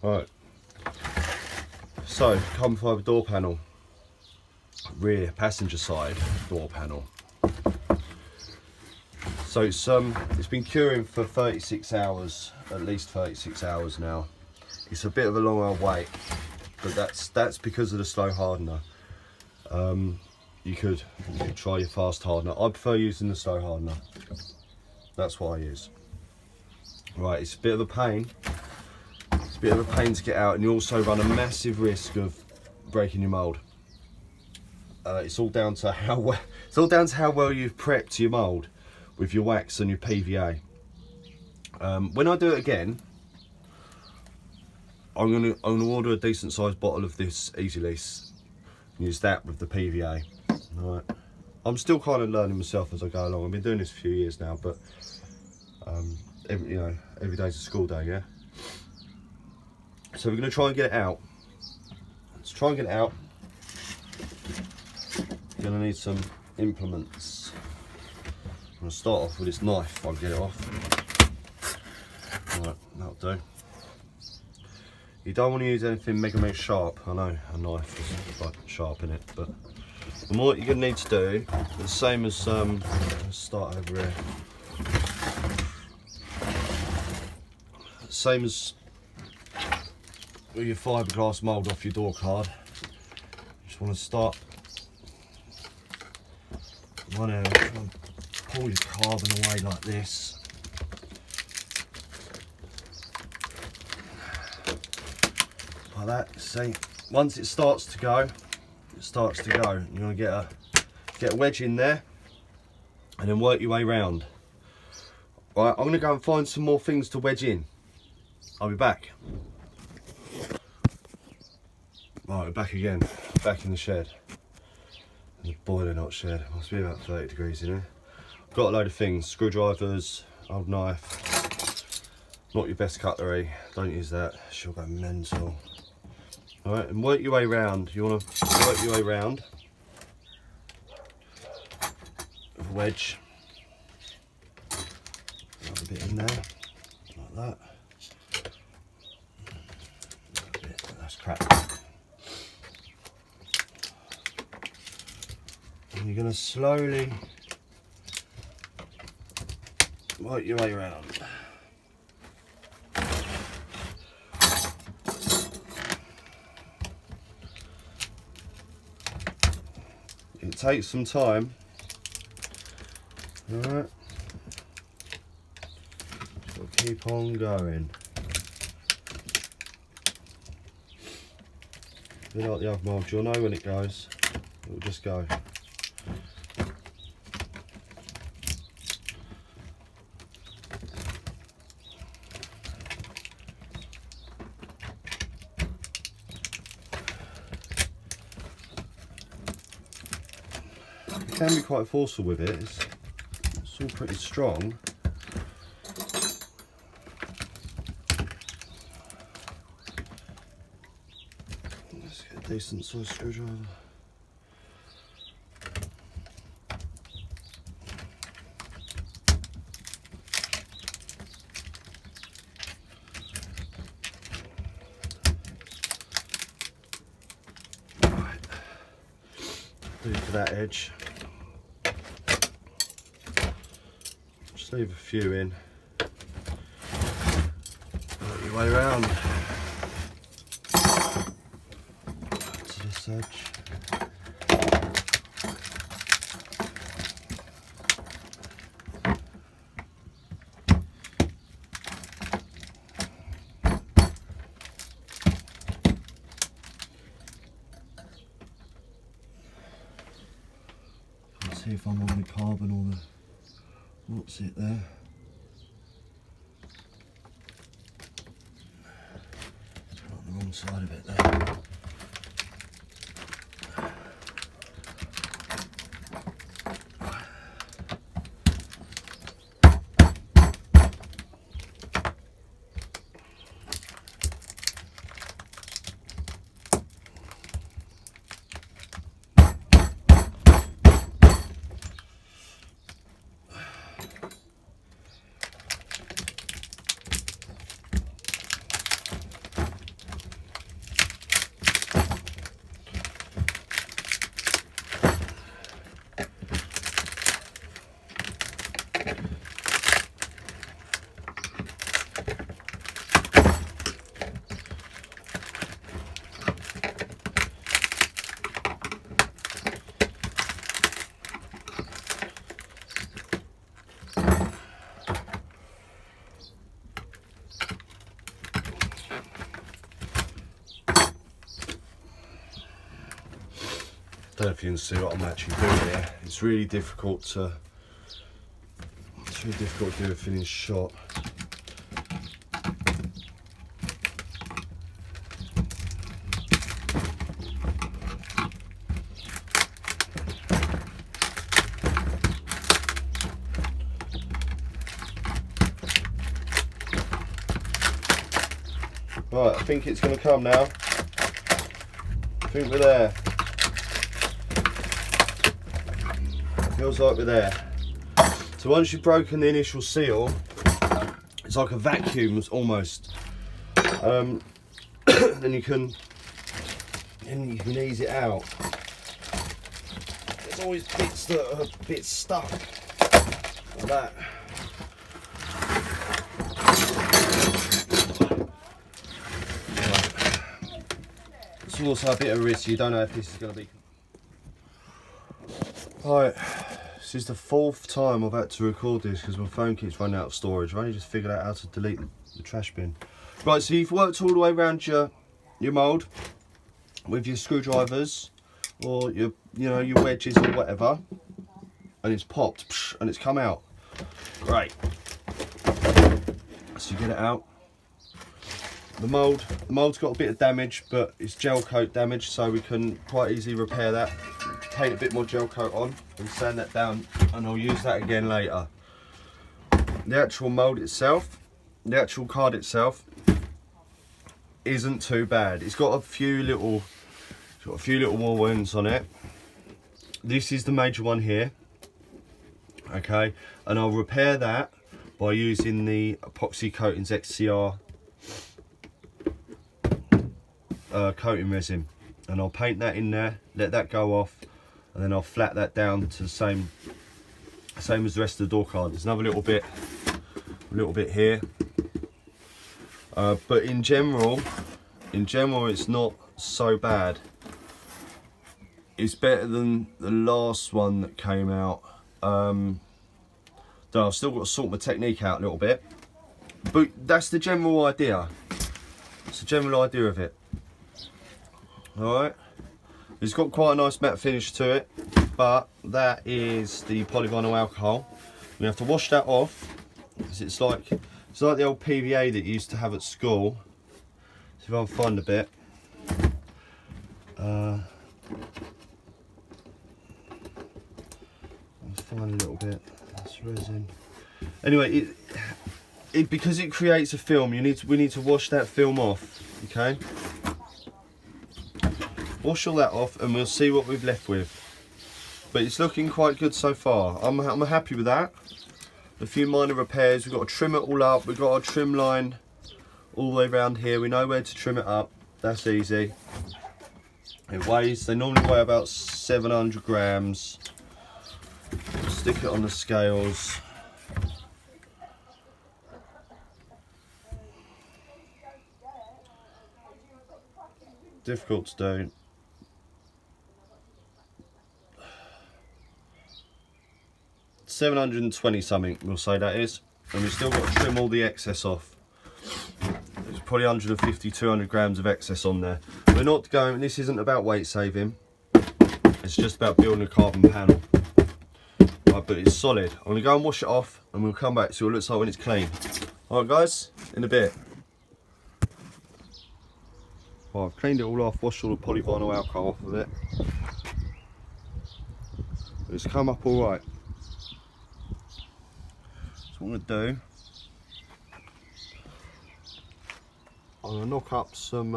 Right, so carbon fibre door panel, rear passenger side door panel. So it's been curing for 36 hours, at least 36 hours now. It's a bit of a long old wait, but that's because of the slow hardener. You could try your fast hardener. I prefer using the slow hardener. That's what I use. Right, it's a bit of a pain. It's a bit of a pain to get out, and you also run a massive risk of breaking your mould. It's all down to how well you've prepped your mould with your wax and your PVA. When I do it again, I'm gonna order a decent sized bottle of this Easy Lease. Use that with the PVA. Right. I'm still kind of learning myself as I go along. I've been doing this for a few years now, but every day's a school day, yeah. So we're gonna try and get it out. Let's try and get it out. You're gonna need some implements. I'm gonna start off with this knife. I'll get it off. Right, that'll do. You don't want to use anything mega sharp. I know a knife is like sharp in it, but what you're gonna need to do, the same as let's start over here. Same as with your fiberglass mould off your door card. You just want to start one end, and pull your carbon away like this. Like that. See, once it starts to go, you're going to get a wedge in there and then work your way round. Right, I'm going to go and find some more things to wedge in. I'll be back. Right, we're back again, back in the shed. The boiling hot shed, must be about 30 degrees in here. Got a load of things, screwdrivers, old knife. Not your best cutlery, don't use that, she'll go mental. Alright, and work your way round. You want to work your way round with a wedge. Another bit in there, like that. That's crap. And you're going to slowly work your way around. It takes some time. Alright. So keep on going. A bit like the other mould, you'll know when it goes. It will just go. Can be quite forceful with it. It's all pretty strong. Let's get a decent sized screwdriver. Right. Do for that edge. Just leave a few in. Work your way around to this edge. Let's see if I'm on the carbon or the what's it there? On the wrong side of it there. I don't know if you can see what I'm actually doing here. It's really difficult to do a finished shot. Right, I think it's going to come now. I think we're there. Feels like we're there. So once you've broken the initial seal, it's like a vacuum almost. Then you can ease it out. There's always bits that are a bit stuck like that. It's also a bit of risk. You don't know if this is going to be. Right, this is the 4th time I've had to record this because my phone keeps running out of storage. I've only just figured out how to delete the trash bin. Right, so you've worked all the way around your mould with your screwdrivers or your wedges or whatever, and it's popped and it's come out. Great. So you get it out. The mould's got a bit of damage, but it's gel coat damage, so we can quite easily repair that. Paint a bit more gel coat on and sand that down, and I'll use that again later. The actual mould itself, the actual card itself, isn't too bad. It's got a few little wall wounds on it. This is the major one here, okay, and I'll repair that by using the epoxy coatings XCR coating resin, and I'll paint that in there, let that go off, and then I'll flat that down to the same as the rest of the door card. There's another little bit here, but in general it's not so bad. It's better than the last one that came out. Though I've still got to sort my technique out a little bit, but that's the general idea. It's the general idea of it. Alright, it's got quite a nice matte finish to it, but that is the polyvinyl alcohol. We have to wash that off because it's like the old PVA that you used to have at school. See if I can find a bit. Let's find a little bit. That's resin. Anyway, because it creates a film, we need to wash that film off. Okay. Wash all that off and we'll see what we've left with. But it's looking quite good so far. I'm happy with that. A few minor repairs. We've got to trim it all up. We've got our trim line all the way around here. We know where to trim it up. That's easy. They normally weigh about 700 grams. Stick it on the scales. Difficult to do. 720 something, we'll say that is, and we've still got to trim all the excess off. There's probably 150, 200 grams of excess on there. We're not going, this isn't about weight saving, it's just about building a carbon panel. Right, but it's solid. I'm going to go and wash it off and we'll come back to see what it looks like when it's clean. Alright guys, in a bit. Well, I've cleaned it all off, washed all the polyvinyl alcohol off of it. But it's come up alright. So what I'm going to do, I'm going to knock up some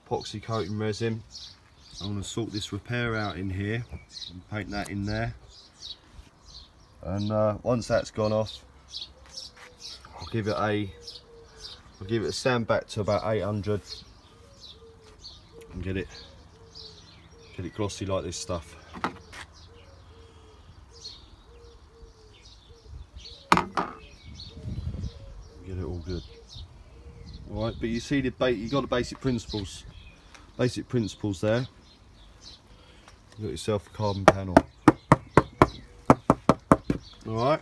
epoxy coating resin. I'm going to sort this repair out in here and paint that in there. And once that's gone off, I'll give it a sand back to about 800 and get it glossy like this stuff. get it all good. All right, but you see you got the basic principles there. You got yourself a carbon panel. All right.